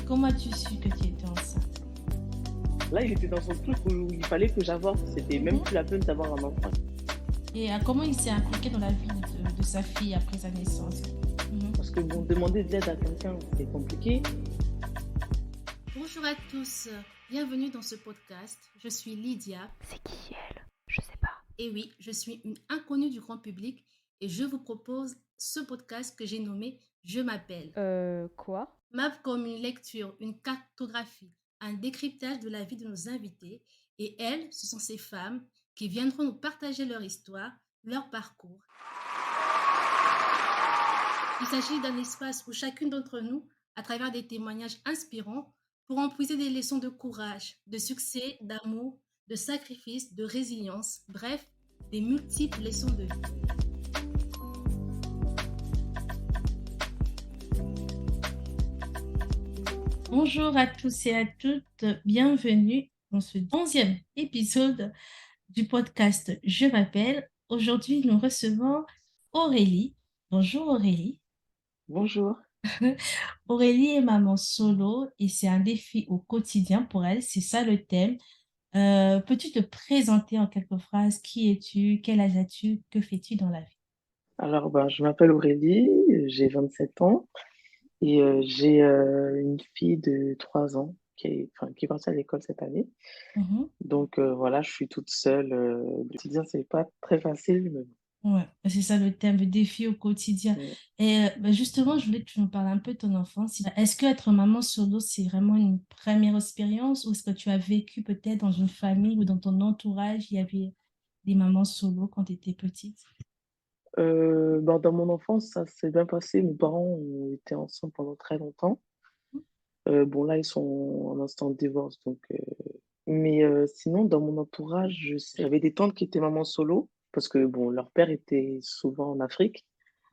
comment as-tu su que tu étais enceinte? Là, il était dans son truc où il fallait que j'avorte. C'était même Mhm. plus la peine d'avoir un enfant. Et comment il s'est impliqué dans la vie de sa fille après sa naissance? Mhm. Parce que bon, demander de l'aide à quelqu'un, c'est compliqué. Bonjour à tous, bienvenue dans ce podcast. Je suis Lydia. C'est qui elle? Je sais pas. Et oui, je suis une inconnue du grand public et je vous propose ce podcast que j'ai nommé Je m'appelle. Quoi? Map comme une lecture, une cartographie, un décryptage de la vie de nos invités. Et elles, ce sont ces femmes qui viendront nous partager leur histoire, leur parcours. Il s'agit d'un espace où chacune d'entre nous, à travers des témoignages inspirants, pourront puiser des leçons de courage, de succès, d'amour, de sacrifice, de résilience, bref, des multiples leçons de vie. Bonjour à tous et à toutes, bienvenue dans ce 11e épisode du podcast Je m'appelle. Aujourd'hui, nous recevons Aurélie. Bonjour Aurélie. Bonjour. Aurélie est maman solo et c'est un défi au quotidien pour elle, c'est ça le thème. Peux-tu te présenter en quelques phrases? Qui es-tu? Quel âge as-tu? Que fais-tu dans la vie? Alors, ben, je m'appelle Aurélie, j'ai 27 ans et j'ai une fille de 3 ans qui est partie à l'école cette année. Mhm. Donc voilà, je suis toute seule. Le quotidien, c'est pas très facile, mais Ouais, c'est ça le thème, le défi au quotidien. bon. Et justement, je voulais que tu nous parles un peu de ton enfance. Est-ce que être maman solo, c'est vraiment une première expérience ou est-ce que tu as vécu peut-être dans une famille ou dans ton entourage, il y avait des mamans solo quand tu étais petite? Ben, dans mon enfance, ça s'est bien passé. Mes parents ont été ensemble pendant très longtemps. Bon, là, ils sont en instant de divorce, donc mais sinon, dans mon entourage, j'avais des tantes qui étaient mamans solo parce que bon, leur père était souvent en Afrique.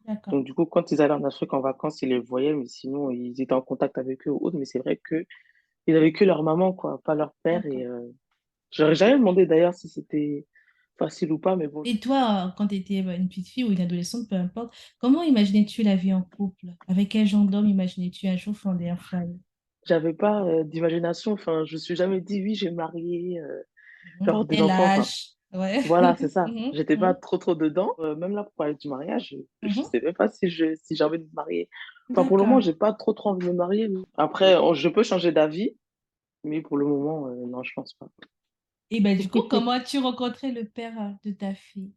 D'accord. Donc du coup, quand ils allaient en Afrique en vacances, ils les voyaient, mais sinon, ils étaient en contact avec eux ou autre. Mais c'est vrai que ils avaient que leur maman, quoi, pas leur père. D'accord. Et j'aurais jamais demandé d'ailleurs si c'était facile ou pas, mais bon, Et toi, quand tu étais une petite fille ou une adolescente, peu importe, comment imaginais-tu la vie en couple? Avec quel genre d'homme imaginais-tu un jour fonder un foyer? j'avais pas d'imagination. Enfin, je me suis jamais dit oui, j'ai marié, Mhm. genre des Quel enfants. Enfin, âge? Ouais. voilà, c'est ça. Mhm, J'étais pas mhm, trop dedans. Même là, pour parler du mariage, je mhm. sais même pas si j'ai envie de me marier. Enfin, pour le moment, D'accord. j'ai pas trop envie de me marier. Après, je peux changer d'avis, mais pour le moment, non, je pense pas. Et ben du coup, comment as-tu rencontré le père de ta fille?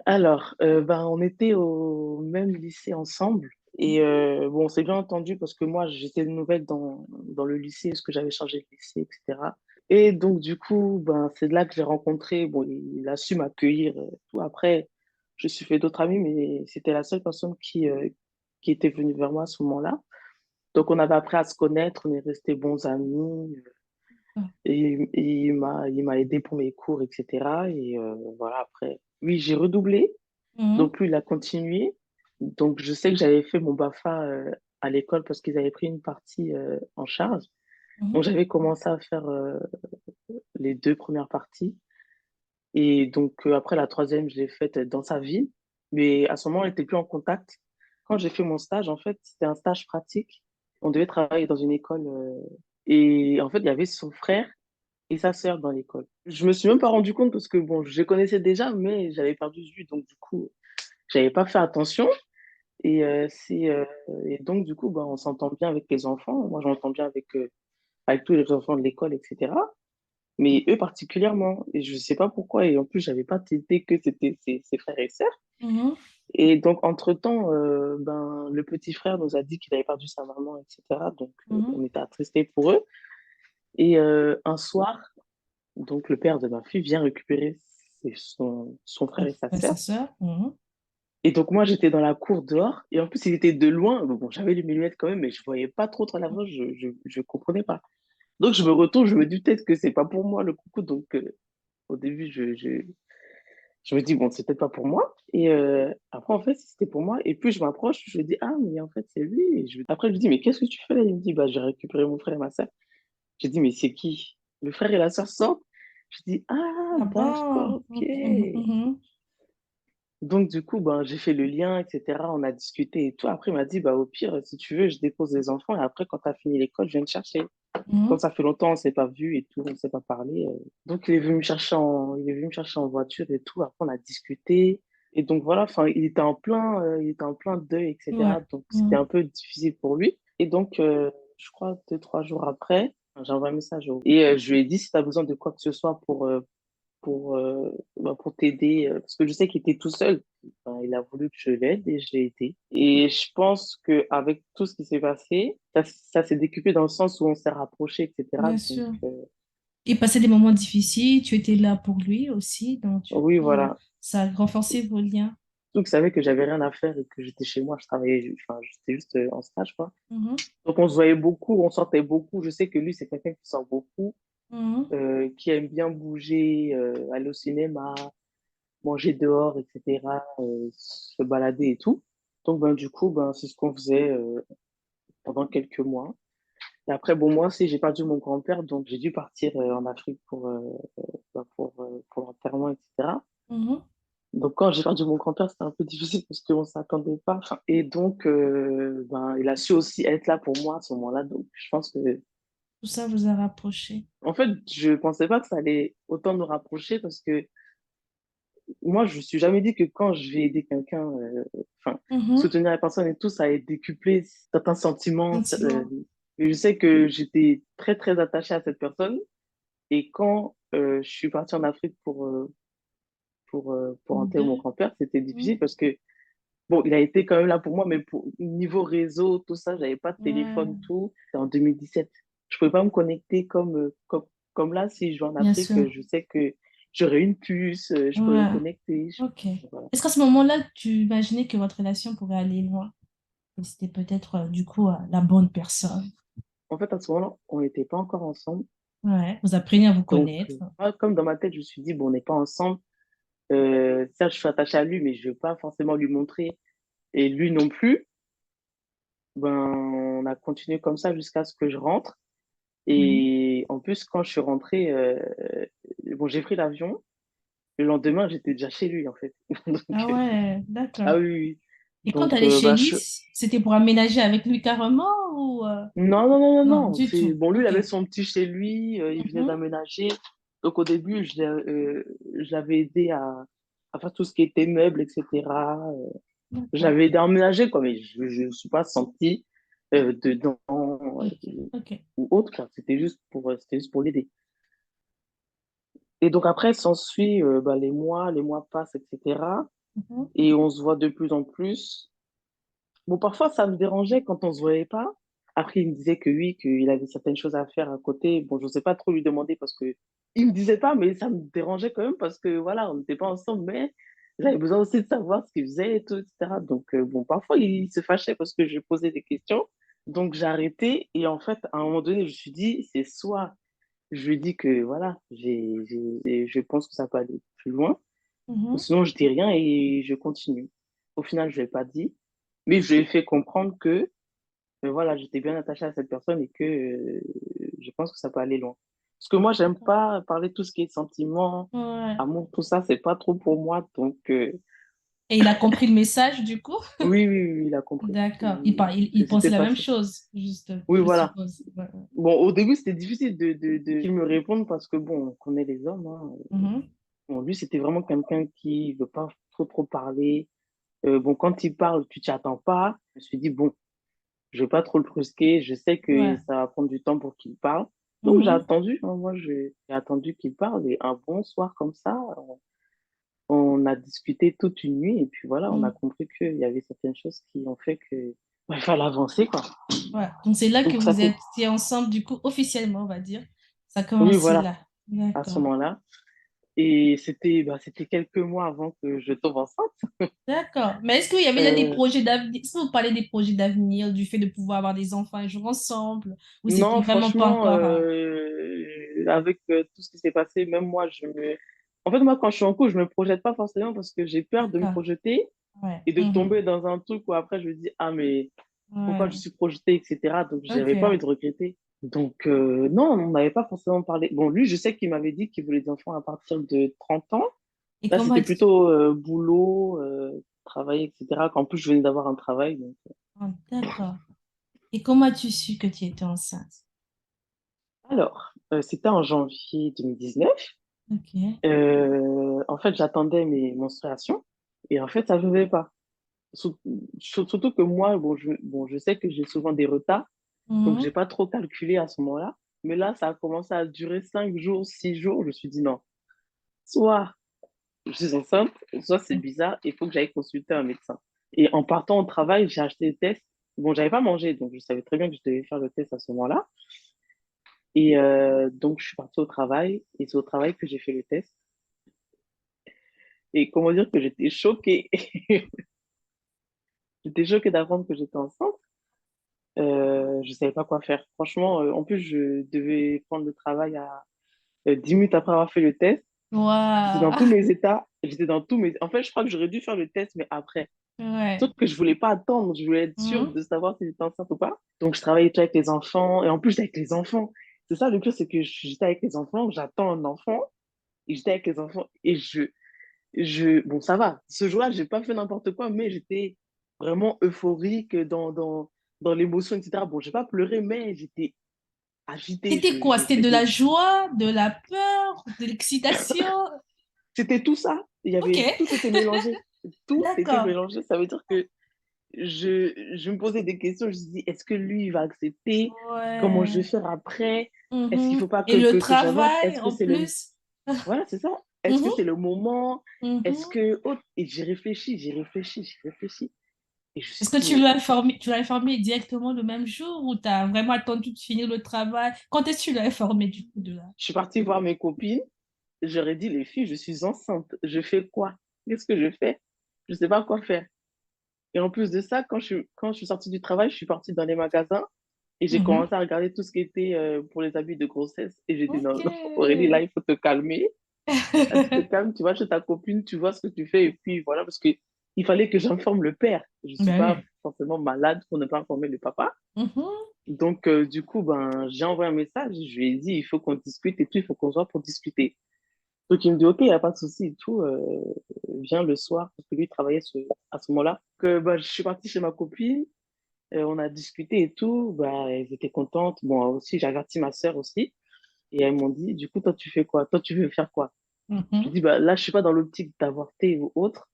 Alors, ben, on était au même lycée ensemble. Et bon, on s'est bien entendu parce que moi, j'étais nouvelle dans le lycée, parce que j'avais changé de lycée, etc. Et donc, du coup, ben, c'est de là que j'ai rencontré. Bon, il a su m'accueillir. Tout. Après, je me suis fait d'autres amis, mais c'était la seule personne qui était venue vers moi à ce moment-là. Donc, on avait appris à se connaître, on est restés bons amis. Ah. Et il m'a aidé pour mes cours, etc. Et voilà, après, oui, j'ai redoublé. Mhm, Donc, lui, il a continué. Donc, je sais que j'avais fait mon BAFA à l'école parce qu'ils avaient pris une partie en charge. Donc, mhm. j'avais commencé à faire les 2 premières parties. Et donc, après la troisième, je l'ai faite dans sa ville. Mais à ce moment, on n'était plus en contact. Quand j'ai fait mon stage, en fait, c'était un stage pratique. On devait travailler dans une école. Et en fait, il y avait son frère et sa sœur dans l'école. Je me suis même pas rendu compte parce que, bon, je les connaissais déjà, mais j'avais perdu de vue. Donc, du coup, j'avais pas fait attention. Et donc, du coup, ben, on s'entend bien avec les enfants. Moi, j'entends bien avec tous les enfants de l'école, etc. Mais eux particulièrement. Et je sais pas pourquoi. Et en plus, j'avais pas tilté que c'était ses frères et sœurs. Mhm. Et donc, entre-temps, ben, le petit frère nous a dit qu'il avait perdu sa maman, etc. Donc, Mhm. on était attristés pour eux. Et un soir, donc, le père de ma fille vient récupérer son frère et sa Ouais, sœur. sa sœur. Mhm. Et donc, moi, j'étais dans la cour dehors. Et en plus, il était de loin. Bon, j'avais les millimètres quand même, mais je voyais pas trop la voix. Je comprenais pas. Donc, je me retourne. Je me dis peut-être que c'est pas pour moi, le coucou. Donc, au début, je me dis, bon, c'est peut-être pas pour moi. Et après, en fait, c'était pour moi. Et puis, je m'approche. Je lui dis, ah, mais en fait, c'est lui. Après, je lui dis, mais qu'est-ce que tu fais là? Il me dit, bah, j'ai récupéré mon frère et ma sœur. Je dis, mais c'est qui? Le frère et la sœur sortent. Je dis, ah, Ah bon? d'accord, ok. Mhm, mhm. Donc, du coup, ben, j'ai fait le lien, etc. On a discuté et tout. Après, il m'a dit, bah, au pire, si tu veux, je dépose les enfants et après, quand tu as fini l'école, je viens te chercher. Comme Mhm. ça fait longtemps, on ne s'est pas vu et tout, on ne s'est pas parlé. Donc, il est venu me chercher en voiture et tout. Après, on a discuté. Et donc, voilà, enfin, il était en plein deuil, Ouais. etc. Donc, c'était Mhm. un peu difficile pour lui. Et donc, je crois, 2, 3 jours après, j'ai envoyé un message. Et je lui ai dit, si tu as besoin de quoi que ce soit pour t'aider, parce que je sais qu'il était tout seul. Ben, il a voulu que je l'aide et je l'ai aidé. Et je pense qu'avec tout ce qui s'est passé, ça s'est décuplé dans le sens où on s'est rapprochés, etc. Bien Donc, sûr. Il passait des moments difficiles, tu étais là pour lui aussi, donc du oui, coup, voilà. ça a renforcé vos liens. Donc, il savait que j'avais rien à faire et que j'étais chez moi, je travaillais, enfin, j'étais juste en stage, quoi. Mhm. Donc, on se voyait beaucoup, on sortait beaucoup. Je sais que lui, c'est quelqu'un qui sort beaucoup, Mhm. qui aime bien bouger, aller au cinéma, manger dehors, etc., se balader et tout. Donc, ben, du coup, ben, c'est ce qu'on faisait pendant quelques mois. Et après, bon, moi aussi, j'ai perdu mon grand-père, donc j'ai dû partir en Afrique pour l'enterrement, etc. Mhm. Donc, quand j'ai perdu mon grand-père, c'était un peu difficile parce qu'on ne s'attendait pas. Enfin, et donc, ben, il a su aussi être là pour moi à ce moment-là. Donc, je pense que, Tout ça vous a rapprochés. en fait, je ne pensais pas que ça allait autant nous rapprocher parce que moi, je me suis jamais dit que quand je vais aider quelqu'un, enfin, Mhm. soutenir la personne et tout, ça allait décupler certains sentiments. Sentiment. Mais je sais que j'étais très, très attachée à cette personne. Et quand je suis partie en Afrique pour enterrer mon Deux. grand-père, c'était Mhm. difficile parce que, bon, il a été quand même là pour moi, mais pour niveau réseau, tout ça, j'avais pas de téléphone, Ouais, tout. C'était en 2017. Je pouvais pas me connecter comme là, si je vais en bien Afrique, sûr. je sais que j'aurais une puce, je pourrais me Ouais, connecter. ok. Voilà. Est-ce qu'à ce moment-là, tu imaginais que votre relation pourrait aller loin? Et c'était peut-être, du coup, la bonne personne. En fait, à ce moment-là, on n'était pas encore ensemble. Ouais, vous apprenez à vous Donc, connaître. moi, comme dans ma tête, je me suis dit, bon, on n'est pas ensemble. Ça, je suis attachée à lui, mais je ne vais pas forcément lui montrer. Et lui non plus. Ben, on a continué comme ça jusqu'à ce que je rentre. Mhm. Et en plus, quand je suis rentrée, bon, j'ai pris l'avion. Le lendemain, j'étais déjà chez lui, en fait. Donc, Ah ouais, d'accord. ah oui, oui. Et quand tu Donc, allais chez bah, lui, c'était pour aménager avec lui carrément ou non, non, non, non, non, non. du tout. Bon, lui, il Ok. avait son petit chez lui, il venait Mhm. d'aménager. Donc, au début, je l'avais aidé à faire tout ce qui était meubles, etc. Je D'accord. l'avais aidé à emménager, quoi, mais je ne suis pas sentie dedans Ok. Ok. ou autre, car c'était juste pour l'aider. Et donc, après, s'ensuit bah, les mois passent, etc. Mhm. Et on se voit de plus en plus. Bon, parfois, ça me dérangeait quand on se voyait pas. Après, il me disait que oui, qu'il avait certaines choses à faire à côté. Bon, je ne sais pas trop lui demander parce que il me disait pas, mais ça me dérangeait quand même parce que voilà, on n'était pas ensemble, mais j'avais besoin aussi de savoir ce qu'il faisait et tout, etc. Donc, bon, parfois, il se fâchait parce que je posais des questions. Donc, j'ai arrêté. Et en fait, à un moment donné, je me suis dit, c'est soit je lui dis que voilà, je pense que ça peut aller plus loin, ou Mhm. sinon je dis rien et je continue. Au final, je ne l'ai pas dit, mais je lui ai fait comprendre que voilà, j'étais bien attachée à cette personne et que je pense que ça peut aller loin. Parce que moi, j'aime D'accord. pas parler de tout ce qui est sentiments, Ouais. amour, tout ça, c'est pas trop pour moi. Donc, Et il a compris le message du coup? oui, oui, oui, il a compris D'accord. Il que pensait c'était la pas même ça. chose, juste, Oui, je voilà. suppose. Ouais, ouais. Bon, au début, c'était difficile qu'il me réponde parce que, bon, on connaît les hommes, hein. Mhm. Bon, lui, c'était vraiment quelqu'un qui veut pas trop parler. Bon, quand il parle, tu t'y attends pas. Je me suis dit, bon, je vais pas trop le brusquer. Je sais que Ouais. ça va prendre du temps pour qu'il parle. Donc, j'ai Mhm. attendu. Hein, moi, j'ai attendu qu'il parle. Et un bon soir comme ça, on a discuté toute une nuit. Et puis voilà, on a Mhm. compris qu'il y avait certaines choses qui ont fait que bah, il fallait avancer, quoi. Ouais. Donc c'est là que Donc, ça vous fait. étiez ensemble, du coup, officiellement, on va dire. Ça a Oui, commencé voilà, là. à ce D'accord. moment-là. Et c'était quelques mois avant que je tombe enceinte. D'accord. Mais est-ce qu'il y avait déjà des Euh, projets d'avenir? Est-ce que vous parlez des projets d'avenir, du fait de pouvoir avoir des enfants un jour ensemble? Ou c'était Non, vraiment pas franchement, encore. avec tout ce qui s'est passé, même moi, En fait, moi, quand je suis en couple, je me projette pas forcément parce que j'ai peur de me D'accord. projeter Ouais. et de Mhm. tomber dans un truc où après, je me dis, ah, mais pourquoi je Ouais. suis projetée, etc. Donc, j'avais pas Ok. envie de regretter. Donc, non, on n'avait pas forcément parlé. Bon, lui, je sais qu'il m'avait dit qu'il voulait des enfants à partir de 30 ans. Et Là, comment c'était est-ce... plutôt boulot, travail, etc. Qu'en plus, je venais d'avoir un travail. Donc, Ah, d'accord. Et comment as-tu su que tu étais enceinte? Alors, c'était en janvier 2019. Ok. En fait, j'attendais mes menstruations et en fait, ça ne venait pas. Sur- Surtout que moi, je sais que j'ai souvent des retards, donc j'ai Mhm. pas trop calculé à ce moment-là. Mais là, ça a commencé à durer 5 jours, 6 jours. Je me suis dit non, soit je suis enceinte, soit c'est bizarre, il faut que j'aille consulter un médecin. Et en partant au travail, j'ai acheté des tests. Bon, j'avais pas mangé, donc je savais très bien que je devais faire le test à ce moment-là. Et donc, je suis partie au travail, et c'est au travail que j'ai fait le test. Et comment dire que j'étais choquée. J'étais choquée d'apprendre que j'étais enceinte. Je savais pas quoi faire. Franchement, en plus, je devais prendre le travail à 10 minutes après avoir fait le test. J'étais dans tous Waouh! mes états. J'étais dans tous mes... En fait, je crois que j'aurais dû faire le test, mais après. Ouais. Sauf que je voulais pas attendre. Je voulais être sûre Mhm. de savoir si j'étais enceinte ou pas. Donc, je travaillais tout avec les enfants. Et en plus, j'étais avec les enfants. C'est ça, le pire, c'est que j'étais avec les enfants. J'attends un enfant. Et j'étais avec les enfants. Et bon, ça va. Ce jour-là, j'ai pas fait n'importe quoi, mais j'étais vraiment euphorique dans l'émotion, etc. Bon, j'ai pas pleuré, mais j'étais agitée. C'était quoi? C'était de la C'était joie, de la peur, de l'excitation? c'était tout ça. Ok, Tout était mélangé. Tout était d'accord. mélangé. Ça veut dire que je me posais des questions. Je me dis, est-ce que lui, il va accepter? Comment je vais Ouais. faire après? Est-ce qu'il Mhm. faut pas Et le que j'avorte? travail Est-ce que en c'est le... plus? Voilà, c'est ça. Est-ce que Mhm. c'est le moment? Est-ce Mhm. que... Oh, et j'ai réfléchi, j'ai réfléchi. Et je me Est-ce suis que dit, mais tu l'as informé directement le même jour ou tu as vraiment attendu de finir le travail? Quand est-ce que tu l'as informé du coup de là? je suis partie voir mes copines. J'aurais dit, les filles, je suis enceinte. Je fais quoi? Qu'est-ce que je fais? Je sais pas quoi faire. Et en plus de ça, quand je suis sortie du travail, je suis partie dans les magasins et j'ai Mhm. commencé à regarder tout ce qui était pour les habits de grossesse. Et j'ai dit, non, Ok. non, Aurélie, là, il faut te calmer. Là, tu te calmes, tu vas chez ta copine, tu vois ce que tu fais. Et puis voilà, parce que il fallait que j'informe le père. Je suis Ben pas oui. forcément malade pour ne pas informer le papa. Mhm. Donc, du coup, ben, j'ai envoyé un message. Je lui ai dit, il faut qu'on discute et tout, il faut qu'on se voit pour discuter. Donc, il me dit, OK, il n'y a pas de souci et tout. Viens le soir, parce que lui, il travaillait à ce moment-là. Que, bah, je suis partie chez ma copine, on a discuté et tout. Bah, elles étaient contentes. Bon, aussi, j'ai averti ma sœur aussi. Et elles m'ont dit, du coup, toi, tu fais quoi? Toi, tu veux faire quoi? Je Mhm. dis, bah, là, je suis pas dans l'optique d'avorter ou autre.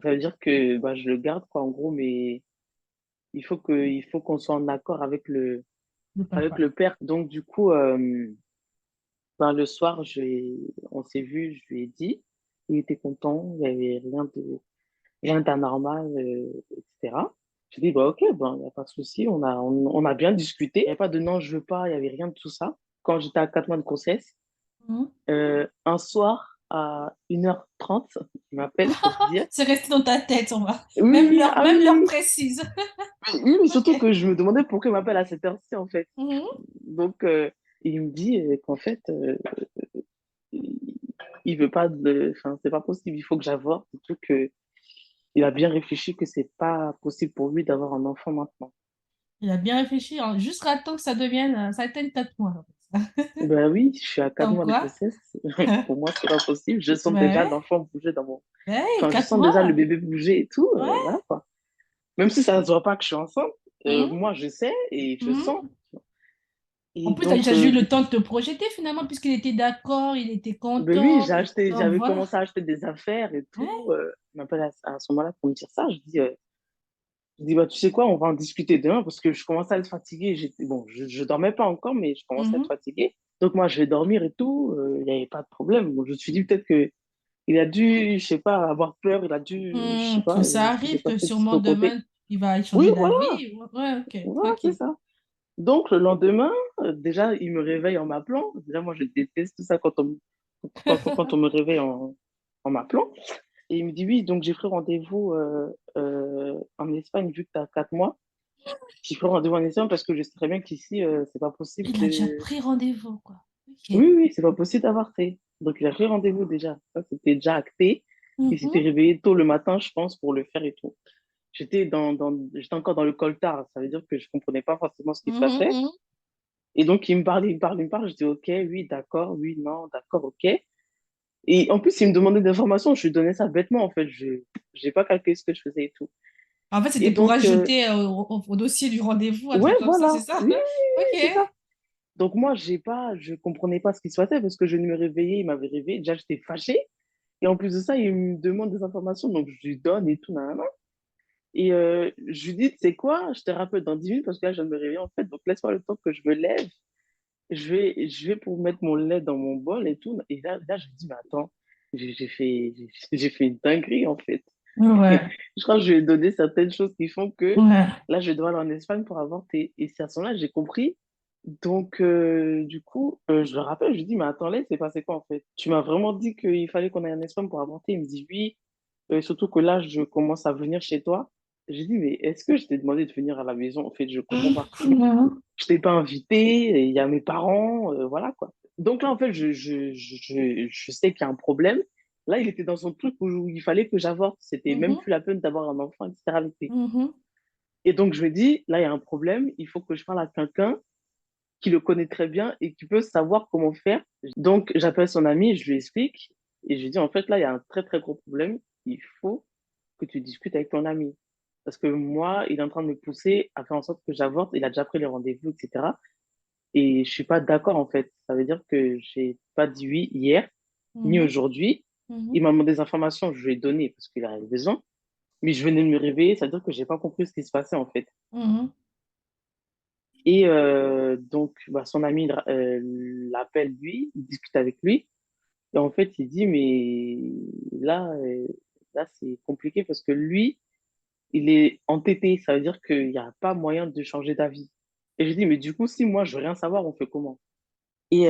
Ça veut dire que bah, je le garde, quoi, en gros, mais il faut qu'on soit en accord Le avec papa. le père. Donc, du coup, ben, le soir, on s'est vu, je lui ai dit. Il était content, il n'y avait rien d'anormal, etc. J'ai dit, bah, ok, ben, il n'y a pas de souci, on a bien discuté. Il n'y avait pas de non, je veux pas, il n'y avait rien de tout ça. Quand j'étais à 4 mois de grossesse, Mhm. un soir, à 1h30, il m'appelle pour dire, C'est resté dans ta tête, on va. oui, oui, ah oui, Même l'heure oui, précise. oui, mais surtout Ok. que je me demandais pourquoi il m'appelle à cette heure-ci, en fait. Mhm. Donc, il me dit qu'en fait, il veut pas enfin, c'est pas possible, il faut que j'avorte, surtout que il a bien réfléchi que c'est pas possible pour lui d'avoir un enfant maintenant. Il a bien réfléchi, hein. Juste attends que ça devienne, ça atteigne 4 mois. Ben oui, je suis à 4 Comme mois de quoi? grossesse. Pour moi, c'est pas possible. Je sens déjà Ouais, l'enfant bouger dans mon... ouais, Enfin, je 4 sens déjà le mois. bébé bouger et tout. Ouais. Voilà, quoi. Même si ça ne se voit pas que je suis enceinte, Mhm. moi, je sais et je sens. Mhm. En Et plus, tu as donc, déjà eu le temps de te projeter finalement, puisqu'il était d'accord, il était ben oui, content. Donc j'avais voilà. commencé à acheter des affaires et tout. Ouais. Il m'appelle à ce moment-là pour me dire ça. Je dis, bah, tu sais quoi, on va en discuter demain parce que je commençais à être fatiguée. Bon, je dormais pas encore, mais je commençais à être Mhm. fatiguée. Donc, moi, je vais dormir et tout. Il n'y avait pas de problème. Donc, je me suis dit peut-être que il a dû, je sais pas, avoir peur. Il a dû, je sais Que pas, ça ce qui s'est arrive, que passé de sûrement son côté. demain, il va Oui, changer voilà, d'avis. Ouais, ok, voilà, c'est tranquille. ça. Donc, le lendemain, déjà, il me réveille en m'appelant. Déjà, moi, je déteste ça quand on me réveille en m'appelant. Et il me dit, oui, donc j'ai pris rendez-vous en Espagne, vu que tu as 4 mois. J'ai pris rendez-vous en Espagne parce que je sais très bien qu'ici, c'est pas possible Il a déjà de... pris rendez-vous, quoi. Ok. Oui, oui, c'est pas possible d'avorter. Donc, il a pris rendez-vous déjà. Ça, c'était déjà acté. Il s'était Mhm. réveillé tôt le matin, je pense, pour le faire et tout. J'étais encore dans le coltard. Ça veut dire que je comprenais pas forcément ce qui se Mhm, passait. mhm. Et donc, il me parle, il me parle, il me parle. Je dis, OK, oui, d'accord, oui, non, d'accord, OK. Et en plus, il me demandait des informations, je lui donnais ça bêtement, en fait. Je n'ai pas calculé ce que je faisais et tout. En fait, Et c'était pour donc, ajouter au dossier du rendez-vous, un ouais, truc comme ça, c'est voilà. ça? Oui, oui, oui, Ok. c'est ça. Donc, moi, je comprenais pas ce qui se passait parce que je me réveillais, il m'avait réveillé. Déjà, j'étais fâchée. Et en plus de ça, il me demande des informations, donc je lui donne et tout, nanana. Et je lui dis, tu sais quoi, je te rappelle dans 10 minutes parce que là, je viens de me réveiller en fait, donc laisse-moi le temps que je me lève. Je vais pour mettre mon lait dans mon bol et tout. Et là je me dis, mais attends, j'ai fait une dinguerie en fait. Ouais. Je crois que je lui ai donné certaines choses qui font que Ouais. là, je dois aller en Espagne pour avorter. Et c'est à ce moment-là que j'ai compris. Donc, du coup, je le rappelle, je lui dis, mais attends, là, c'est passé quoi en fait? Tu m'as vraiment dit qu'il fallait qu'on aille en Espagne pour avorter? Il me dit oui. Surtout que là, je commence à venir chez toi. J'ai dit, mais est-ce que je t'ai demandé de venir à la maison? En fait, je comprends pas. Mhm. Je t'ai pas invité, il y a mes parents, voilà quoi. Donc là, en fait, je sais qu'il y a un problème. Là, il était dans son truc où il fallait que j'avorte. C'était même Mhm. plus la peine d'avoir un enfant, etc. avec lui. Mhm. Et donc, je me dis, là, il y a un problème. Il faut que je parle à quelqu'un qui le connaît très bien et qui peut savoir comment faire. Donc, j'appelle son ami, je lui explique. Et je lui dis, en fait, là, il y a un très, très gros problème. Il faut que tu discutes avec ton ami. Parce que moi, il est en train de me pousser à faire en sorte que j'avorte. Il a déjà pris les rendez-vous, etc. Et je suis pas d'accord, en fait. Ça veut dire que j'ai pas dit oui hier, ni Mhm. aujourd'hui. Il Mhm. m'a demandé des informations, je lui ai donné parce qu'il a besoin. Mais je venais de me réveiller, ça veut dire que j'ai pas compris ce qui se passait, en fait. Mhm. Et donc, bah, son ami l'appelle lui, il discute avec lui. Et en fait, il dit, mais là, là, c'est compliqué parce que lui, il est entêté. Ça veut dire qu'il n'y a pas moyen de changer d'avis. Et je dis, mais du coup, si moi, je veux rien savoir, on fait comment? Et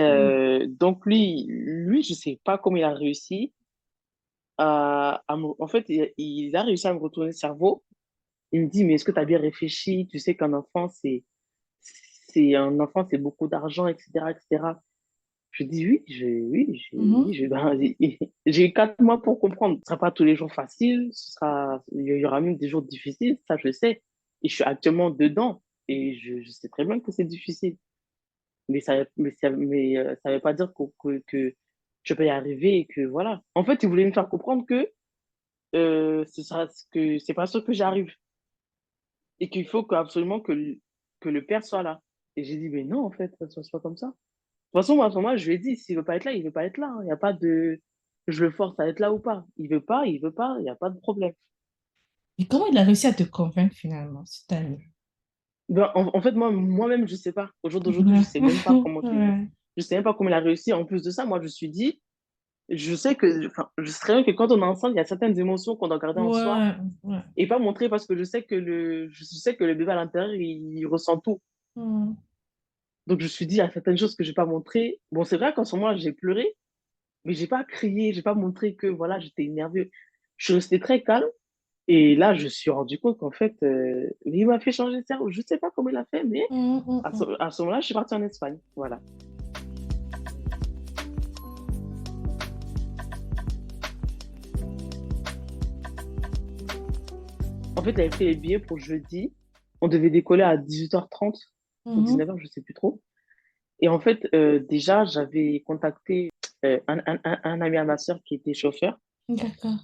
donc, lui, je sais pas comment il a réussi en fait, il a réussi à me retourner le cerveau. Il me dit, mais est-ce que tu as bien réfléchi? Tu sais qu'un enfant, c'est beaucoup d'argent, etc., etc. Je dis oui, Mhm. ben, j'ai 4 mois pour comprendre. Ce ne sera pas tous les jours facile, il y aura même des jours difficiles, ça je sais. Et je suis actuellement dedans et je sais très bien que c'est difficile. Ça veut pas dire que je peux y arriver et que voilà. En fait, il voulait me faire comprendre que que c'est pas sûr que j'arrive et qu'il faut absolument que le père soit là. Et j'ai dit, mais non, en fait, ça ne se passe pas comme ça. De toute façon, moi, à ce moment-là, je lui ai dit, s'il veut pas être là, il veut pas être là, hein. Il n'y a pas de, je le force à être là ou pas. Il veut pas, il n'y a pas de problème. Et comment il a réussi à te convaincre finalement, cet ami? Ben, en fait, moi-même, je sais pas. Au jour d'aujourd'hui, je Mhm. sais même pas comment Ouais. je sais même pas comment il a réussi. En plus de ça, moi, je me suis dit, je sais que, enfin, je sais très bien que quand on est ensemble, il y a certaines émotions qu'on doit garder en soi Ouais. Ouais. et pas montrer parce que je sais que le bébé à l'intérieur, il ressent tout. Mhm. Donc, je me suis dit, il y a certaines choses que je vais pas montrer. Bon, c'est vrai qu'en ce moment, j'ai pleuré, mais j'ai pas crié, j'ai pas montré que, voilà, j'étais énervée. Je suis restée très calme. Et là, je me suis rendu compte qu'en fait, il m'a fait changer de cerveau. Je ne sais pas comment il a fait, mais Mhm. Mhm. à ce moment-là, je suis partie en Espagne. Voilà. En fait, il avait pris les billets pour jeudi. On devait décoller à 18h30 ou Mhm. 19h, je ne sais plus trop. Et en fait, déjà, j'avais contacté un ami à ma sœur qui était chauffeur. D'accord.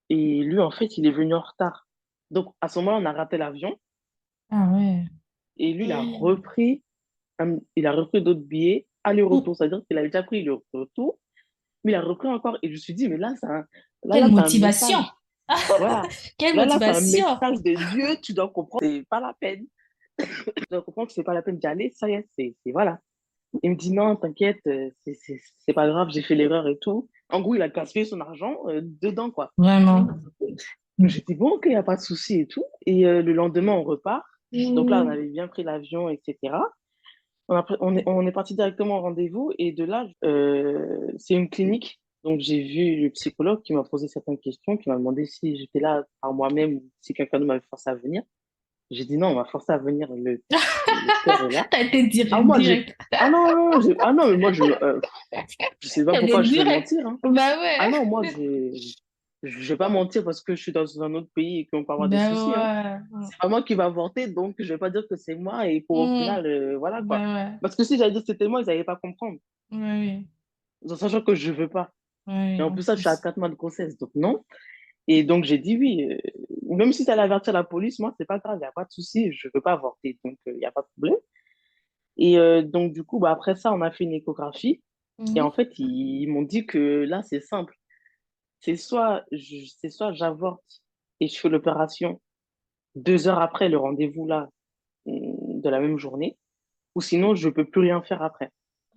Et lui, en fait, il est venu en retard. Donc, à ce moment-là, on a raté l'avion. Ah ouais. Et lui, il a repris d'autres billets, aller-retour. C'est-à-dire qu'il avait déjà pris le retour. Mais il a repris encore. Et je me suis dit, mais là, Quelle c'est un motivation! message. Voilà. Quelle Là, c'est un motivation! message de Dieu. Tu dois comprendre, c'est pas la peine. Tu dois comprendre que c'est pas la peine d'y aller. Ça y est, voilà. Il me dit, non, t'inquiète, c'est pas grave, j'ai fait l'erreur et tout. En gros, il a gaspillé son argent dedans, quoi. Vraiment. J'ai dit, bon, ok, il n'y a pas de souci et tout. Et le lendemain, on repart. Donc là, on Mhm. avait bien pris l'avion, etc. On est parti directement au rendez-vous et de là, c'est une clinique. Donc, j'ai vu le psychologue qui m'a posé certaines questions, qui m'a demandé si j'étais là par moi-même ou si quelqu'un d'autre m'avait forcé à venir. J'ai dit non, on m'a forcé à venir. Le père est là. T'as été Ah, direct, moi, direct. ah non, non, non, ah non, mais moi, je sais pas T'as été pourquoi je vais direct. mentir, hein. Bah Ah ouais. non, moi, je vais pas mentir parce que je suis dans un autre pays et qu'on peut avoir des soucis, hein. Bah ouais. C'est pas moi qui va avorter, donc je vais pas dire que c'est moi et pour au Mhm. final, voilà quoi. Bah ouais. Parce que si j'avais dit que c'était moi, ils n'allaient pas comprendre. Ouais, oui. En sachant que je veux pas. Ouais, Et en en plus, ça, je suis à plus. 4 mois de grossesse, donc non. Et donc, j'ai dit oui. Même si ça allait avertir la police, moi, c'est pas grave, il n'y a pas de souci, je veux pas avorter, donc il n'y a pas de problème. Et donc, du coup, bah, après ça, on a fait une échographie. Et en Mhm. fait, ils m'ont dit que là, c'est simple. C'est soit j'avorte et je fais l'opération 2 heures après le rendez-vous là, de la même journée, ou sinon, je peux plus rien faire après.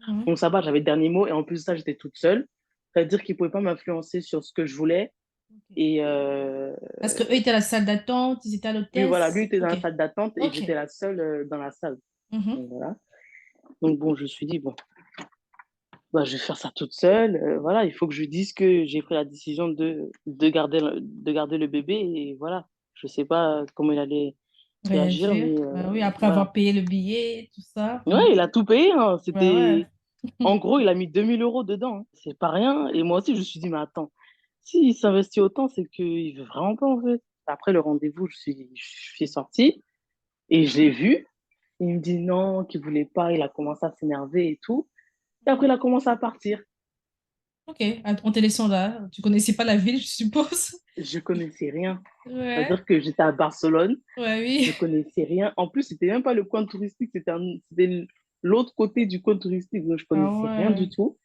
Mhm. Donc, ça va, j'avais le dernier mot. Et en plus de ça, j'étais toute seule. C'est-à-dire qu'ils ne pouvaient pas m'influencer sur ce que je voulais. Ok. Et Parce que eux étaient à la salle d'attente, ils étaient à oui, voilà, lui l'hôtesse. était dans Ok. la salle d'attente et Ok. j'étais la seule dans la salle. Mhm. Donc, voilà. Donc, bon, je me suis dit, bon, bah, je vais faire ça toute seule. Voilà, il faut que je dise que j'ai pris la décision de garder le bébé. Et voilà, je ne sais pas comment il allait réagir, Réagir. mais Bah oui, après voilà. avoir payé le billet, tout ça. Ouais, il a tout payé, hein. Ouais, ouais. En gros, il a mis 2000 € dedans, hein. C'est pas rien. Et moi aussi, je me suis dit, mais attends, s'il s'investit autant, c'est qu'il veut vraiment pas, en fait. Après le rendez-vous, je suis sortie et je l'ai vu. Il me dit non, qu'il voulait pas. Il a commencé à s'énerver et tout. Et après, il a commencé à partir. Ok, en te laissant là. Tu connaissais pas la ville, je suppose. Je connaissais rien. Ouais, C'est-à-dire que j'étais à Barcelone, ouais, je oui. connaissais rien. En plus, c'était même pas le coin touristique, c'était l'autre côté du coin touristique, donc je Ah connaissais rien du ouais. tout.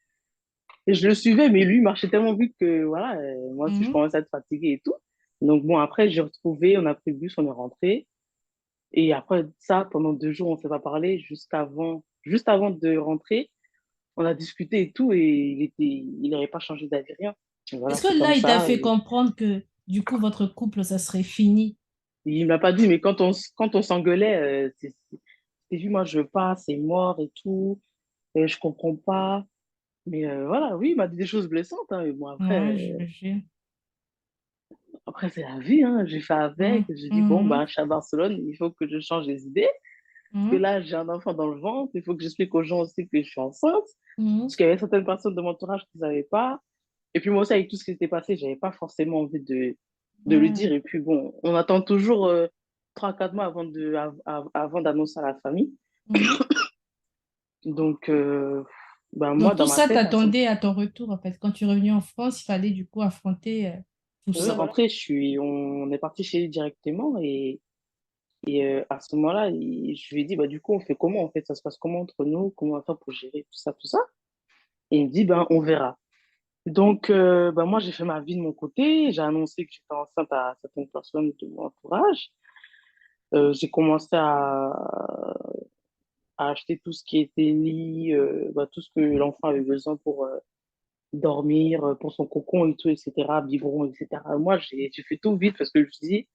Et je le suivais, mais lui, il marchait tellement vite que voilà, moi aussi, je Mhm. commençais à être fatiguée et tout. Donc bon, après, j'ai retrouvé, on a pris le bus, on est rentré. Et après ça, pendant 2 jours, on ne s'est pas parlé. Juste avant de rentrer, on a discuté et tout, et il n'avait pas changé d'avis, rien. Donc voilà, Est-ce c'est que là, comme il t'a ça. fait comprendre que du coup, votre couple, ça serait fini? Il m'a pas dit, mais quand on s'engueulait, c'est vu, moi, je veux pas, c'est mort et tout, et je comprends pas. Mais voilà, oui, il m'a dit des choses blessantes, hein, mais bon, Ouais, après, j'imagine. après c'est la vie, hein, j'ai fait avec, Mhm. j'ai dit, bon, Mhm. bah, je suis à Barcelone, il faut que je change les idées, parce que Mhm. là, j'ai un enfant dans le ventre, il faut que j'explique aux gens aussi que je suis enceinte, Mhm. parce qu'il y avait certaines personnes de mon entourage qui ne savaient pas, et puis moi aussi, avec tout ce qui s'était passé, j'avais pas forcément envie de le Ouais. dire, et puis bon, on attend toujours 3 4 mois avant d'annoncer à la famille. Mhm. Donc, ben moi, Donc, dans tout ma ça tête, à ce t'attendait à ton retour, en fait. Quand tu es revenu en France, il fallait du coup affronter tout oui, ça. rentré, on est parti chez lui directement. Et à ce moment-là, je lui ai dit, bah, du coup, on fait comment en fait? Ça se passe comment entre nous? Comment on va faire pour gérer tout ça, tout ça? Et il me dit, ben, on verra. Donc, ben, moi, j'ai fait ma vie de mon côté. J'ai annoncé que j'étais enceinte à certaines personnes de mon entourage. J'ai commencé à acheter tout ce qui était lit, ben, tout ce que l'enfant avait besoin pour dormir, pour son cocon et tout, etc., biberon, etc. Moi, j'ai fait tout vite parce que je me suis dit,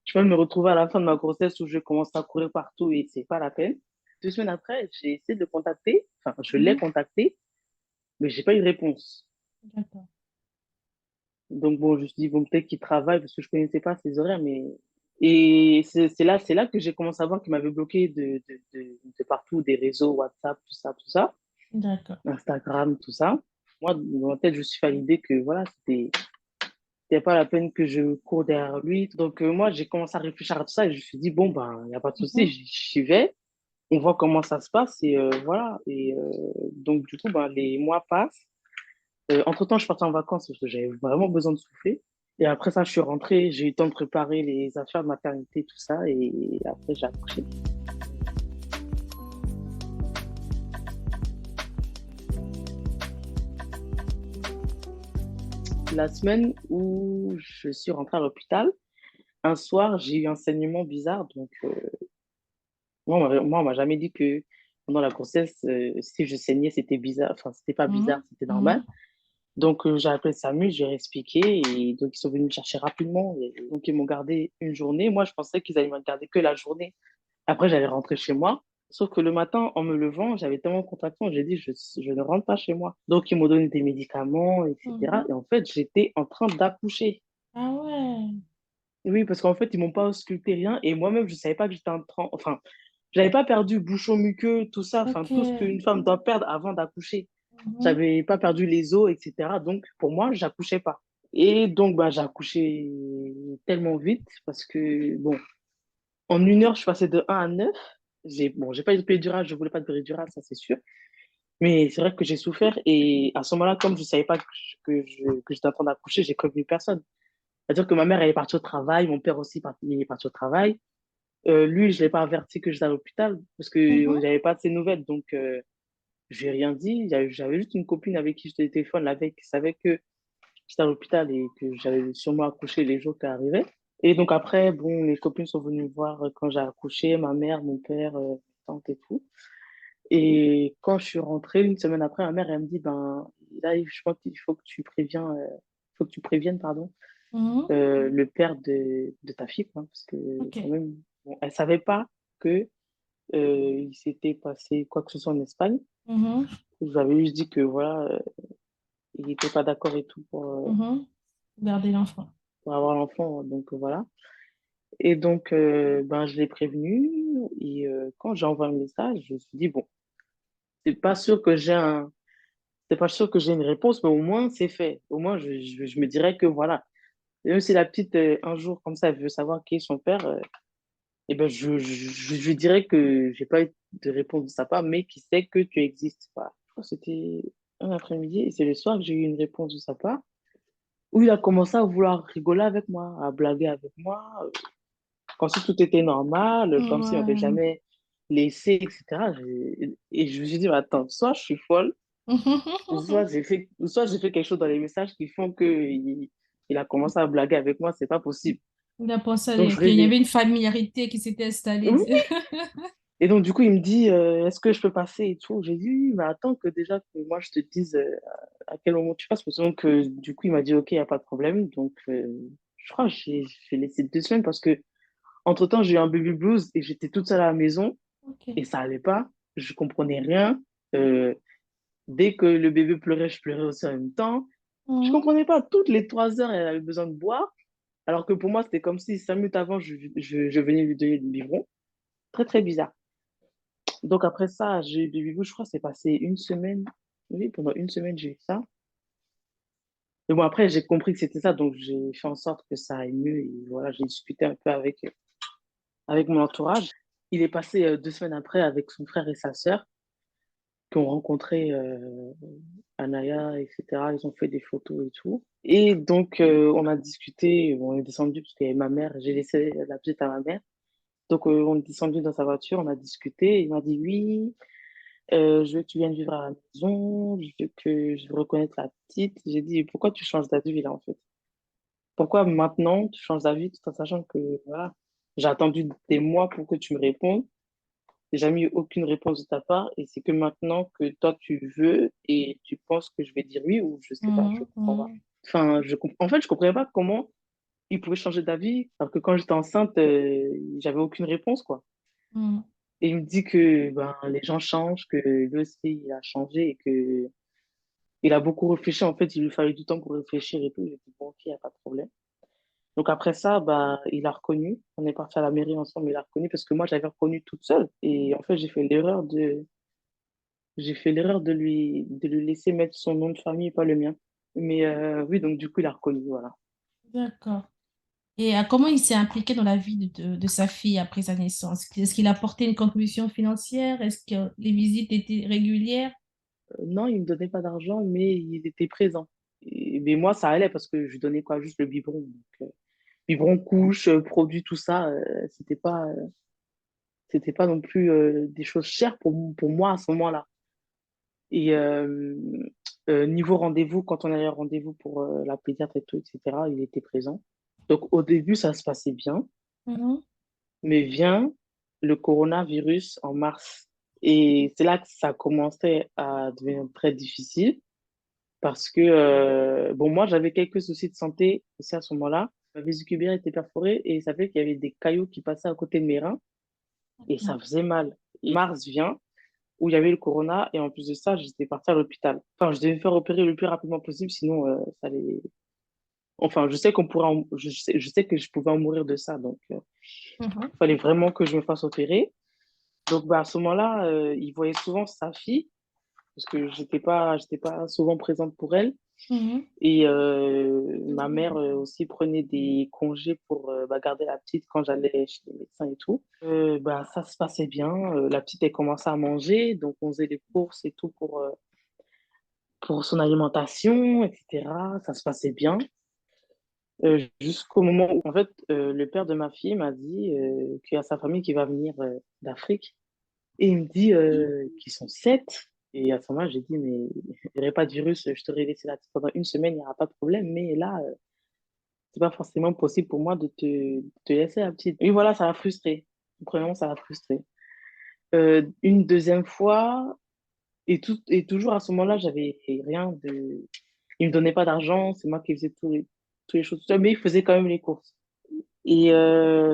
je vais me retrouver à la fin de ma grossesse où je commence à courir partout et c'est pas la peine. 2 semaines après, j'ai essayé de le contacter, enfin, je l'ai Mhm. contacté, mais j'ai pas eu de réponse. D'accord. Donc bon, je me suis dit, bon, peut-être qu'il travaille parce que je connaissais pas ses horaires, mais. Et c'est là que j'ai commencé à voir qu'il m'avait bloqué de partout, des réseaux, WhatsApp, tout ça, D'accord. Instagram, tout ça. Moi, dans ma tête, je me suis fait à l'idée que voilà, c'était pas la peine que je cours derrière lui. Donc, moi, j'ai commencé à réfléchir à tout ça et je me suis dit, bon, ben, il n'y a pas de souci, Mhm. j'y vais, on voit comment ça se passe et voilà. Et donc, du coup, ben, les mois passent. Entre-temps, je suis partie en vacances parce que j'avais vraiment besoin de souffler. Et après ça, je suis rentrée, j'ai eu le temps de préparer les affaires de maternité, tout ça, et après, j'ai accouché. La semaine où je suis rentrée à l'hôpital, un soir, j'ai eu un saignement bizarre. Donc, moi, on m'a jamais dit que pendant la grossesse, si je saignais, c'était bizarre. Enfin, c'était pas bizarre, Mhm. c'était normal. Mhm. Donc, j'ai appelé SAMU, j'ai expliqué et donc ils sont venus me chercher rapidement. Et donc, ils m'ont gardé une journée. Moi, je pensais qu'ils allaient me garder que la journée. Après, j'allais rentrer chez moi. Sauf que le matin, en me levant, j'avais tellement de contractions, j'ai dit, je ne rentre pas chez moi. Donc, ils m'ont donné des médicaments, etc. Mhm. Et en fait, j'étais en train d'accoucher. Ah ouais. Oui, parce qu'en fait, ils m'ont pas ausculté rien. Et moi-même, je savais pas que j'étais en train. Enfin, j'avais pas perdu bouchon muqueux, tout ça. Enfin, Ok. tout ce qu'une femme doit perdre avant d'accoucher. Mhm. J'avais pas perdu les os, etc. Donc, pour moi, j'accouchais pas. Et donc, bah, j'ai accouché tellement vite parce que, bon, en 1 heure, je suis passée de 1 à 9. J'ai pas eu de péridurale, je voulais pas de péridurale, ça c'est sûr. Mais c'est vrai que j'ai souffert et à ce moment-là, comme je savais pas que j'étais en train d'accoucher, j'ai prévenu personne. C'est-à-dire que ma mère, elle est partie au travail, mon père aussi, il est parti au travail. Lui, je l'ai pas averti que j'étais à l'hôpital parce que Mhm. j'avais pas de ses nouvelles. Donc, je n'ai rien dit. J'avais juste une copine avec qui j'étais au téléphone la veille qui savait que j'étais à l'hôpital et que j'allais sûrement accoucher les jours qui arrivaient. Et donc après, bon, les copines sont venues me voir quand j'ai accouché, ma mère, mon père, ma tante et tout. Et quand je suis rentrée, une semaine après, ma mère, elle me dit, ben, là, je pense qu'il faut que tu préviens, faut que tu préviennes, pardon, Mhm. le père de ta fille, quoi, parce que Ok. quand même, bon, elle savait pas que il s'était passé quoi que ce soit en Espagne. Mhm. Je vous avais juste dit que voilà, il n'était pas d'accord et tout Mhm. Garder l'enfant. pour avoir l'enfant, donc voilà. Et donc, ben, je l'ai prévenu et quand j'ai envoyé un message, je me suis dit, bon, c'est pas sûr que j'ai un, c'est pas sûr que j'ai une réponse, mais au moins c'est fait. Au moins, je me dirais que voilà. Et même si la petite, un jour comme ça, elle veut savoir qui est son père, eh ben, je lui dirais que j'ai pas eu de réponse de sa part, mais qui sait que tu existes. Voilà. Je crois que c'était un après-midi et c'est le soir que j'ai eu une réponse de sa part où il a commencé à vouloir rigoler avec moi, à blaguer avec moi, comme si tout était normal, comme s'il m'avait Ouais. jamais laissé, etc. Et je me suis dit, mais attends, soit je suis folle, soit j'ai fait quelque chose dans les messages qui font que il a commencé à blaguer avec moi, c'est pas possible. Il a pensé Donc je qu'il y lui avait une familiarité qui s'était installée. oui. Et donc du coup il me dit, est-ce que je peux passer et tout. J'ai dit, oui, mais attends que déjà que moi je te dise à quel moment tu passes. Donc du coup il m'a dit, ok, il n'y a pas de problème. Donc je crois que j'ai laissé 2 semaines parce que entre-temps j'ai eu un baby blues et j'étais toute seule à la maison Ok. et ça allait pas. Je comprenais rien. Euh, Dès que le bébé pleurait, je pleurais aussi en même temps. Je Mhm. comprenais pas. Toutes les 3 heures, elle avait besoin de boire. Alors que pour moi, c'était comme si 5 minutes avant, je venais lui donner du biberon. Très, très bizarre. Donc après ça, j'ai eu baby blues, je crois, c'est passé une semaine. Oui, pendant une semaine, j'ai eu ça. Mais bon, après, j'ai compris que c'était ça, donc j'ai fait en sorte que ça aille mieux. Et voilà, j'ai discuté un peu avec mon entourage. Il est passé 2 semaines après avec son frère et sa sœur qui ont rencontré Anaya, etc. Ils ont fait des photos et tout. Et donc, on a discuté, on est descendu, parce qu'il y avait ma mère, j'ai laissé la petite à ma mère. Donc, on est descendu dans sa voiture, on a discuté. Il m'a dit oui, je veux que tu viennes vivre à la maison, je veux reconnaître la petite. J'ai dit, pourquoi tu changes d'avis là, en fait? Pourquoi maintenant tu changes d'avis tout en sachant que voilà, j'ai attendu des mois pour que tu me répondes. J'ai jamais eu aucune réponse de ta part et c'est que maintenant que toi tu veux et tu penses que je vais dire oui ou je sais pas, je Mhm. comprends pas. Mhm. Enfin, en fait, je comprenais pas comment il pouvait changer d'avis alors que quand j'étais enceinte, j'avais aucune réponse quoi. Mhm. Et il me dit que ben les gens changent, que lui aussi il a changé et que il a beaucoup réfléchi. En fait, il lui fallait du temps pour réfléchir et tout. J'ai dit bon, ok, y a pas de problème. Donc après ça, bah, il a reconnu. On est parti à la mairie ensemble, il a reconnu parce que moi j'avais reconnu toute seule. Et en fait, j'ai fait l'erreur de lui laisser mettre son nom de famille et pas le mien. Mais oui, donc du coup, il a reconnu, voilà. D'accord. Et comment il s'est impliqué dans la vie de sa fille après sa naissance? Est-ce qu'il a apporté une contribution financière? Est-ce que les visites étaient régulières? Non, il me donnait pas d'argent, mais il était présent. Mais moi, ça allait parce que je lui donnais quoi, juste le biberon. Donc, biberon, couche, produit, tout ça, c'était pas non plus des choses chères pour moi à ce moment-là. Et niveau rendez-vous, quand on allait au rendez-vous pour la pédiatre et tout, etc., il était présent. Donc au début, ça se passait bien, Mhm. mais vient le coronavirus en mars. Et c'est là que ça commençait à devenir très difficile parce que, bon, moi, j'avais quelques soucis de santé aussi à ce moment-là. Ma vésicule biliaire était perforée et ça fait qu'il y avait des caillots qui passaient à côté de mes reins et ça faisait mal. Et mars vient où il y avait le corona et en plus de ça, j'étais partie à l'hôpital. Enfin, je devais me faire opérer le plus rapidement possible, sinon ça allait. Enfin, je sais que je pouvais en mourir de ça, donc Mhm. il fallait vraiment que je me fasse opérer. Donc bah, à ce moment-là, il voyait souvent sa fille parce que j'étais pas souvent présente pour elle. Mhm. Et ma mère aussi prenait des congés pour garder la petite quand j'allais chez les médecins et tout. Ça se passait bien. La petite, elle commençait à manger, donc on faisait les courses et tout pour son alimentation, etc. Ça se passait bien. Jusqu'au moment où, en fait, le père de ma fille m'a dit qu'il y a sa famille qui va venir d'Afrique. Et il me dit qu'ils sont 7. Et à ce moment-là, j'ai dit, mais il n'y aurait pas de virus, je t'aurais laissé là pendant une semaine, il n'y aura pas de problème. Mais là, c'est pas forcément possible pour moi de te laisser la petite. Et voilà, ça m'a frustré. Premièrement, ça m'a frustré. Une deuxième fois, et toujours à ce moment-là, j'avais rien de. Il me donnait pas d'argent, c'est moi qui faisais tous les choses tout seul, mais il faisait quand même les courses. Et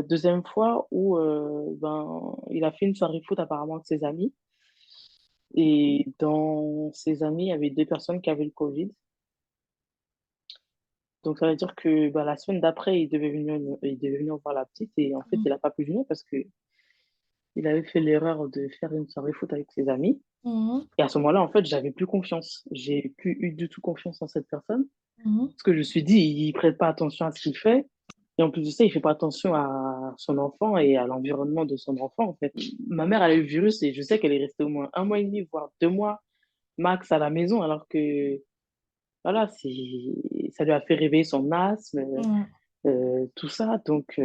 deuxième fois où il a fait une soirée foot apparemment avec ses amis. Et dans ses amis, il y avait deux personnes qui avaient le Covid. Donc ça veut dire que la semaine d'après, il devait venir voir la petite. Et en fait, il n'a pas pu venir parce que il avait fait l'erreur de faire une soirée foot avec ses amis. Mhm. Et à ce moment-là, en fait, j'avais plus confiance. J'ai plus eu du tout confiance en cette personne. Mhm. Parce que je me suis dit, il prête pas attention à ce qu'il fait. Et en plus de ça, il fait pas attention à son enfant et à l'environnement de son enfant, en fait. Ma mère, elle a eu le virus et je sais qu'elle est restée au moins 1 mois et demi, voire 2 mois max à la maison, alors que, voilà, ça lui a fait réveiller son asthme, Mhm. tout ça. Donc,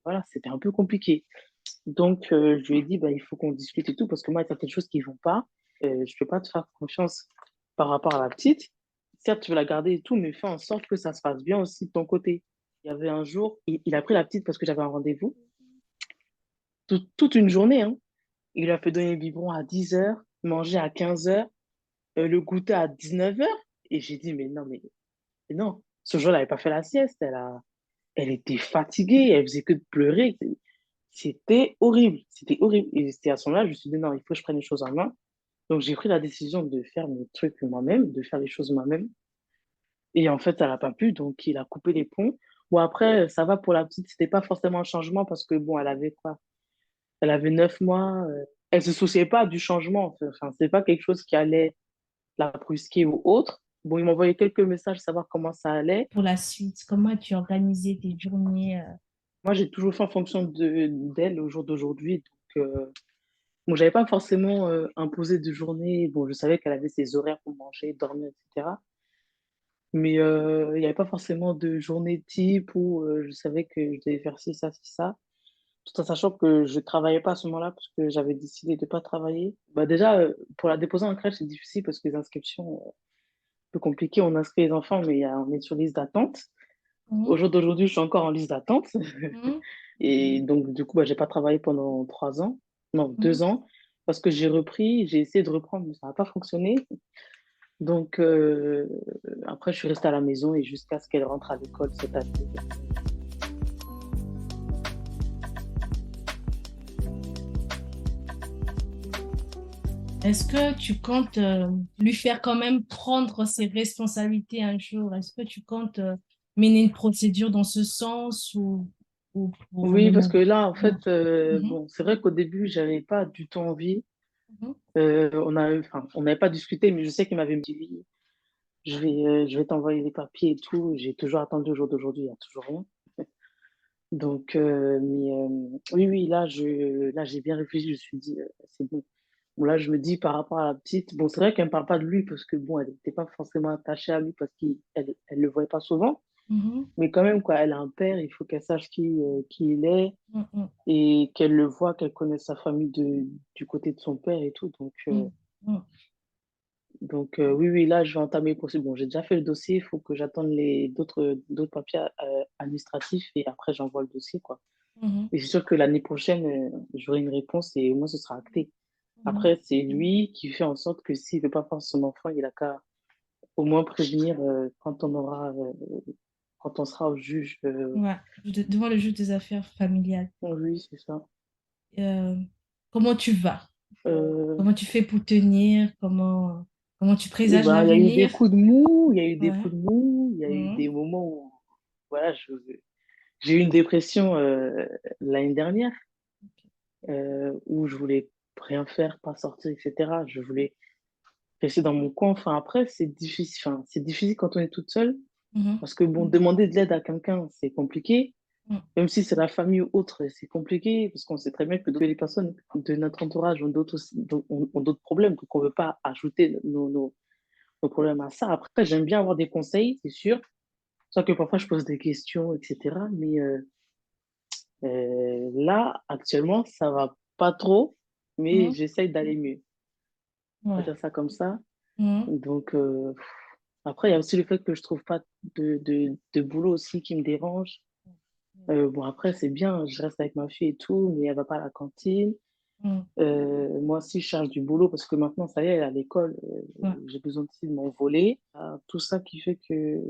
voilà, c'était un peu compliqué. Donc, je lui ai dit, il faut qu'on discute et tout, parce que moi, il y a certaines choses qui vont pas. Je ne peux pas te faire confiance par rapport à la petite. Certes, tu veux la garder et tout, mais fais en sorte que ça se passe bien aussi de ton côté. Il y avait un jour, il a pris la petite parce que j'avais un rendez-vous, toute une journée, hein. Il lui a fait donner le biberon à 10 heures, manger à 15 heures, le goûter à 19 heures. Et j'ai dit, mais non, ce jour-là, elle n'avait pas fait la sieste. Elle était fatiguée, elle faisait que de pleurer. C'était horrible, c'était horrible. Et c'était à ce moment-là, je me suis dit, non, il faut que je prenne les choses en main. Donc, j'ai pris la décision de faire mes trucs moi-même, de faire les choses moi-même. Et en fait, ça n'a pas pu, donc il a coupé les ponts. Bon, après, ça va pour la petite, c'était pas forcément un changement parce que, bon, elle avait quoi? Elle avait 9 mois. Elle se souciait pas du changement. Enfin, c'est pas quelque chose qui allait la brusquer ou autre. Bon, il m'envoyait quelques messages, savoir comment ça allait. Pour la suite, comment as-tu organisé tes journées? Moi, j'ai toujours fait en fonction d'elle au jour d'aujourd'hui. Donc, bon, j'avais pas forcément imposé de journée. Bon, je savais qu'elle avait ses horaires pour manger, dormir, etc. Mais il n'y avait pas forcément de journée type où je savais que je devais faire ci, ça, ci, ça. Tout en sachant que je travaillais pas à ce moment-là parce que j'avais décidé de pas travailler. Déjà, pour la déposer en crèche, c'est difficile parce que les inscriptions, un peu compliqué. On inscrit les enfants, mais on est sur liste d'attente. Au Mhm. jour d'aujourd'hui, je suis encore en liste d'attente. Mhm. Et donc, du coup, j'ai pas travaillé pendant 3 ans, non, Mhm. 2 ans, parce que j'ai essayé de reprendre, mais ça n'a pas fonctionné. Donc, après, je suis restée à la maison et jusqu'à ce qu'elle rentre à l'école cette année. Est-ce que tu comptes lui faire quand même prendre ses responsabilités un jour? Est-ce que tu comptes mener une procédure dans ce sens ou pour le Oui, parce que moment? là, en fait, Mhm. bon, c'est vrai qu'au début, j'avais pas du tout envie. Mhm. On n'avait pas discuté, mais je sais qu'il m'avait dit, oui, je vais t'envoyer les papiers et tout. J'ai toujours attendu au jour d'aujourd'hui, il n'y a toujours rien. Donc, oui, oui, là, j'ai bien réfléchi, je me suis dit, c'est bon. Bon, là, je me dis par rapport à la petite, bon, c'est vrai qu'elle ne parle pas de lui parce que, bon, elle n'était pas forcément attachée à lui parce qu'elle le voyait pas souvent. Mhm. Mais quand même, quoi, elle a un père, il faut qu'elle sache qui il est Mhm. et qu'elle le voit, qu'elle connaisse sa famille du côté de son père et tout. Mhm. Mhm. Donc oui, oui, là, je vais entamer le processus. Bon, j'ai déjà fait le dossier, il faut que j'attende d'autres papiers administratifs et après, j'envoie le dossier, quoi. Mhm. Et c'est sûr que l'année prochaine, j'aurai une réponse et au moins, ce sera acté. Mhm. Après, c'est lui qui fait en sorte que s'il ne veut pas prendre son enfant, il a qu'à au moins prévenir quand on sera au juge. Ouais, devant le juge des affaires familiales. Oui, c'est ça. Euh, Comment tu vas? Euh, Comment tu fais pour tenir? Comment tu présages il y a eu des l'avenir? coups de mou, il y a eu des Ouais. coups de mou, il y a eu Mhm. des moments où voilà, j'ai eu une dépression l'année dernière où je voulais rien faire, pas sortir, etc. Je voulais rester dans mon coin. Enfin, après, c'est difficile quand on est toute seule. Mhm. Parce que, bon, demander de l'aide à quelqu'un, c'est compliqué. Mhm. Même si c'est la famille ou autre, c'est compliqué. Parce qu'on sait très bien que les personnes de notre entourage ont d'autres problèmes. Donc, on ne veut pas ajouter nos problèmes à ça. Après, j'aime bien avoir des conseils, c'est sûr. Sauf que parfois, je pose des questions, etc. Mais là, actuellement, ça va pas trop. Mais Mhm. j'essaye d'aller mieux. On va Ouais. dire ça comme ça. Mhm. Donc, après, il y a aussi le fait que je trouve pas de boulot aussi qui me dérange. Bon, après, c'est bien, je reste avec ma fille et tout, mais elle va pas à la cantine. Mhm. Moi aussi, je cherche du boulot parce que maintenant, ça y est, elle est à l'école. Ouais. J'ai besoin aussi de m'envoler. Tout ça qui fait que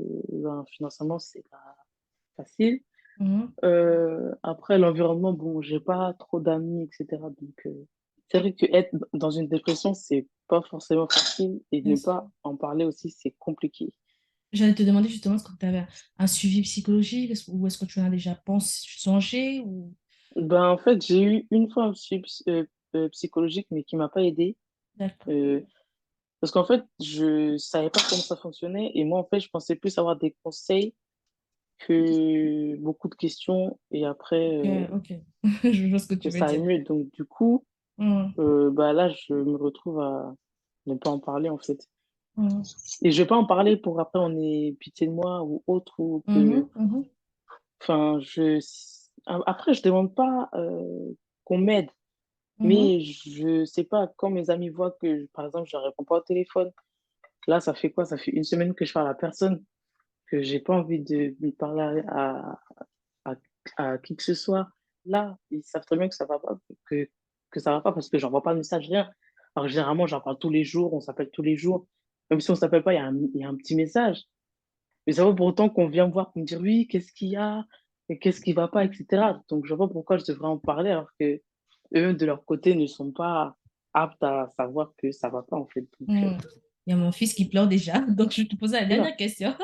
financièrement, c'est pas facile. Mhm. Après, l'environnement, bon, j'ai pas trop d'amis, etc. Donc, c'est vrai que être dans une dépression, c'est pas forcément facile et Bien ne sûr. pas en parler aussi, c'est compliqué. J'allais te demander justement, est-ce que tu avais un suivi psychologique ou est-ce que tu en as déjà pensé, songé ou... Ben, en fait, j'ai eu une fois un suivi psychologique, mais qui m'a pas aidé. D'accord. Euh, Parce qu'en fait, je savais pas comment ça fonctionnait et moi, en fait, je pensais plus avoir des conseils que beaucoup de questions et après, Ok, ok. Je vois ce que tu que veux ça aille dire. mieux. Donc, du coup, Mhm. bah là, je me retrouve à ne pas en parler, en fait. Mhm. Et je vais pas en parler pour après on ait pitié de moi ou autre ou que, Mhm. Mhm. enfin, après, je demande pas qu'on m'aide, Mhm. mais je sais pas, quand mes amis voient que, par exemple, je réponds pas au téléphone, là, ça fait quoi? Ça fait une semaine que je parle à personne, que j'ai pas envie de parler à, à qui que ce soit. Là, ils savent très bien que ça va pas, que, que ça va pas parce que j'envoie pas de message, rien. Alors, généralement, j'en parle tous les jours, on s'appelle tous les jours. Même si on s'appelle pas, il y a un petit message. Mais ça vaut pour autant qu'on vient me voir pour me dire oui, qu'est-ce qu'il y a, et qu'est-ce qui va pas, etc. Donc, je vois pas pourquoi je devrais en parler alors que eux, de leur côté, ne sont pas aptes à savoir que ça va pas, en fait. Donc, Mhm. Il y a mon fils qui pleure déjà, donc je vais te poser la oula. dernière question.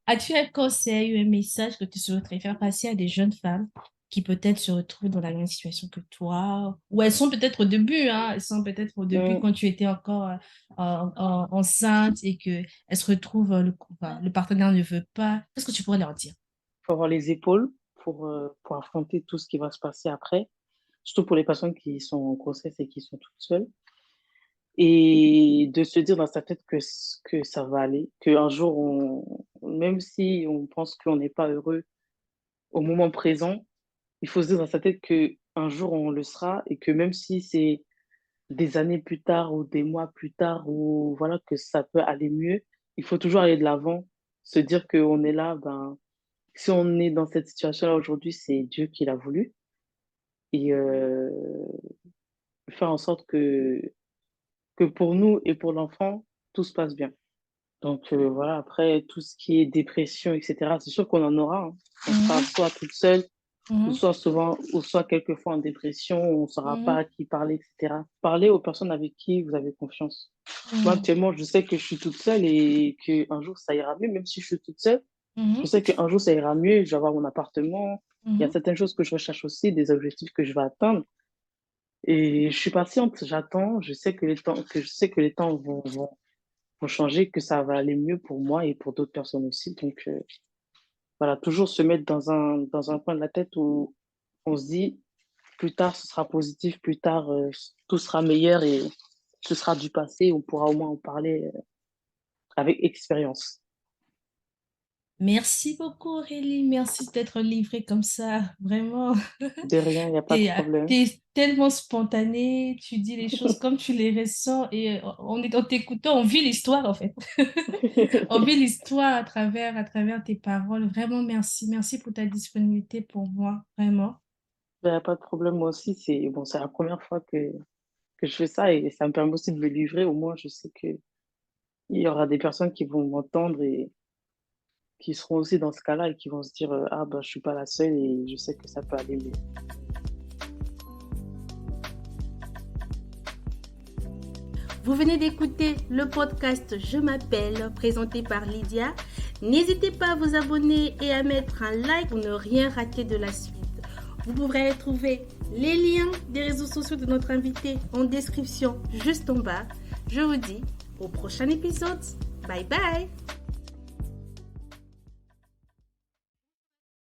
As-tu un conseil ou un message que tu souhaiterais faire passer à des jeunes femmes qui peut-être se retrouvent dans la même situation que toi, ou elles sont peut-être au début, hein, elles sont peut-être au début Il quand tu étais encore enceinte et que elles se retrouvent, enfin, le partenaire ne veut pas. Qu'est-ce que tu pourrais leur dire? faut avoir les épaules pour affronter tout ce qui va se passer après, surtout pour les personnes qui sont en grossesse et qui sont toutes seules. Et de se dire dans sa tête que ça va aller, qu'un jour, même si on pense qu'on n'est pas heureux au moment présent, il faut se dire dans sa tête qu'un jour on le sera et que même si c'est des années plus tard ou des mois plus tard ou voilà que ça peut aller mieux, il faut toujours aller de l'avant, se dire qu'on est là, ben, si on est dans cette situation-là aujourd'hui, c'est Dieu qui l'a voulu et faire en sorte que pour nous et pour l'enfant, tout se passe bien. Donc voilà, après tout ce qui est dépression, etc., c'est sûr qu'on en aura, hein. On sera Mhm, soit toute seule mhm, ou soit quelquefois en dépression, on ne saura pas mhm, à qui parler, etc. Parlez aux personnes avec qui vous avez confiance. Moi, mhm, actuellement, je sais que je suis toute seule et qu'un jour, ça ira mieux, même si je suis toute seule. Je mhm, sais qu'un jour, ça ira mieux, je vais avoir mon appartement. Il y a mhm. certaines choses que je recherche aussi, des objectifs que je vais atteindre. Et je suis patiente, j'attends, je sais que les temps vont changer, que ça va aller mieux pour moi et pour d'autres personnes aussi. Donc, voilà, toujours se mettre dans un coin de la tête où on se dit, plus tard, ce sera positif, plus tard, tout sera meilleur et ce sera du passé, on pourra au moins en parler avec expérience. Merci beaucoup, Aurélie. Merci d'être livrée comme ça. Vraiment, De rien, il n'y a pas de problème. t'es tellement spontanée. Tu dis les choses comme tu les ressens et en t'écoutant, on vit l'histoire en fait. On vit l'histoire à travers tes paroles. Vraiment, merci. Merci pour ta disponibilité pour moi. Vraiment. Il n'y a pas de problème, moi aussi, c'est la première fois que je fais ça et ça me permet aussi de me livrer. Au moins, je sais qu'il y aura des personnes qui vont m'entendre et qui seront aussi dans ce cas-là et qui vont se dire ah, bah, je suis pas la seule et je sais que ça peut aller mieux. Vous venez d'écouter le podcast Je m'appelle, présenté par Lydia. N'hésitez pas à vous abonner et à mettre un like pour ne rien rater de la suite. Vous pourrez retrouver les liens des réseaux sociaux de notre invité en description juste en bas. Je vous dis au prochain épisode. Bye bye!